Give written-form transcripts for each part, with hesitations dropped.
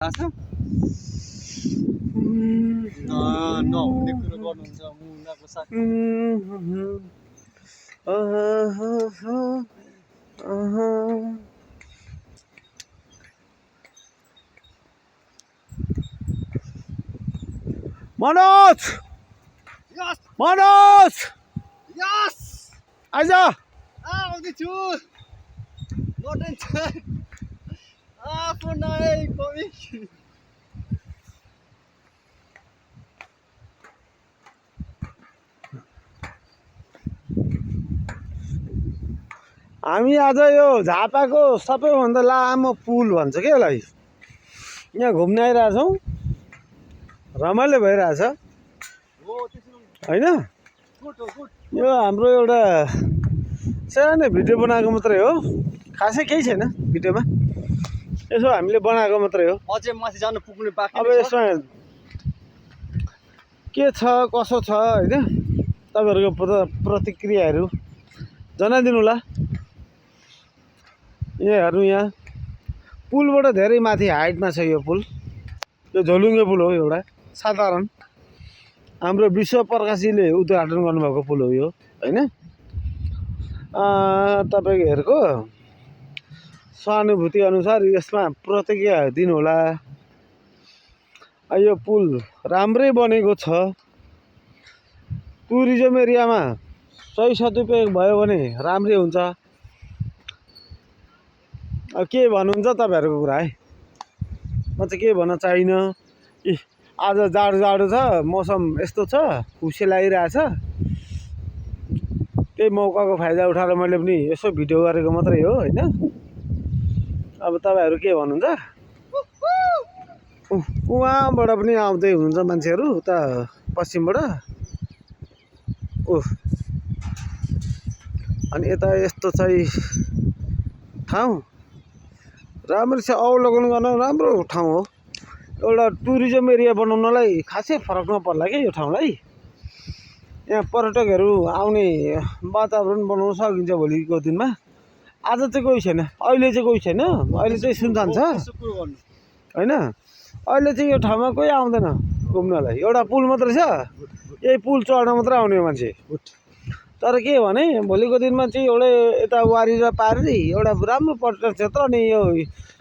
आछ नहुने कुरो गर्नुहुन्छ मुनाको साथ मनोज मनोज यस आइज आउँदैछु नटेन्स आफ्नो नै कवि हामी आज यो झापाको सबैभन्दा लामो पुल भन्छ के यसलाई यहाँ घुम्न आइरहेछौँ रमाइलो भइरहेछ होइन यो हाम्रो एउटा सानो भिडियो बनाएको मात्रै हो खासै केही छैन भिडियोमा यसो हामीले बनाएको मात्रै हो अझै माथि जानु पुग्ने बाँकी अब यसमा के छ कसो छ होइन तपाईँहरूको प्रतिक्रियाहरू जनाइदिनुहोला यहाँ हेर्नु यहाँ पुलबाट धेरै माथि हाइटमा छ यो पुल यो झोलुङ्गे पुल हो एउटा साधारण हाम्रो विश्व प्रकाशीले उद्घाटन गर्नुभएको पुल हो यो होइन तपाईँहरूको सहानुभूति अनुसार यसमा प्रतिक्रिया दिनुहोला यो पुल राम्रै बनेको छ टुरिज्म एरियामा सही सदुपयोग भयो भने राम्रै हुन्छ अब के भन्नुहुन्छ तपाईँहरूको कुरा है म चाहिँ के भन्न चाहिनँ आज जाडो जाडो छ मौसम यस्तो छ खुसी लागिरहेछ त्यही मौकाको फाइदा उठाएर मैले पनि यसो भिडियो गरेको मात्रै हो होइन अब तपाईँहरू के भन्नुहुन्छ उहाँबाट पनि आउँदै हुनुहुन्छ मान्छेहरू उता पश्चिमबाट अनि यता यस्तो चाहिँ ठाउँ राम्रो छ अवलोकन गर्न राम्रो ठाउँ हो एउटा टुरिज्म एरिया बनाउनलाई खासै फरक नपर्ला कि यो ठाउँलाई यहाँ पर्यटकहरू आउने वातावरण बनाउन सकिन्छ भोलिको दिनमा आज चाहिँ कोही छैन अहिले चाहिँ कोही छैन अहिले चाहिँ सुनसान छ होइन अहिले चाहिँ यो ठाउँमा कोही आउँदैन घुम्नलाई एउटा पुल मात्रै छ यही पुल चढ्न मात्रै आउने मान्छे तर के भने भोलिको दिनमा चाहिँ एउटा यता वारिएर पारेर एउटा राम्रो पर्यटन क्षेत्र अनि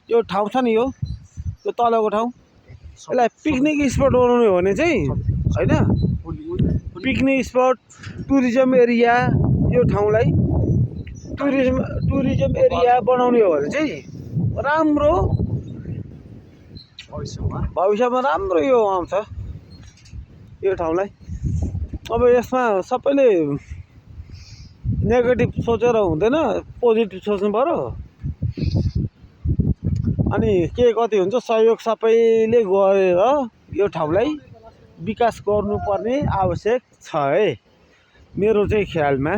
यो ठाउँ छ नि यो तलको ठाउँ यसलाई पिकनिक स्पट बनाउने हो भने चाहिँ होइन पिकनिक स्पट टुरिज्म एरिया यो ठाउँलाई टुरिज्म एरिया बनाउने हो भने चाहिँ राम्रो भविष्यमा राम्रो यो आउँछ यो ठाउँलाई अब यसमा सबैले नेगेटिभ सोचेर हुँदैन पोजिटिभ सोच्नु पर्यो अनि के कति हुन्छ सहयोग सबैले गरेर यो ठाउँलाई विकास गर्नुपर्ने आवश्यक छ है मेरो चाहिँ ख्यालमा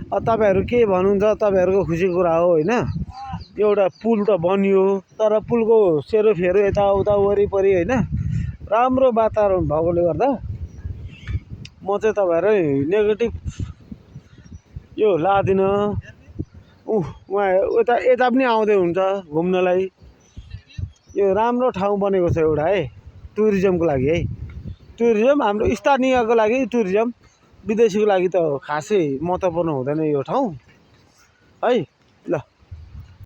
तपाईँहरू के भन्नुहुन्छ तपाईँहरूको खुसीको कुरा हो होइन एउटा पुल त बनियो तर पुलको सेरोफेरो यताउता वरिपरि होइन राम्रो वातावरण भएकोले गर्दा म चाहिँ तपाईँहरू नेगेटिभ यो लादिनँ उहाँ यता पनि आउँदै हुन्छ घुम्नलाई यो राम्रो ठाउँ बनेको छ एउटा है टुरिज्मको लागि है टुरिज्म हाम्रो स्थानीयको लागि टुरिज्म विदेशीको लागि त खासै महत्त्वपूर्ण हुँदैन यो ठाउँ है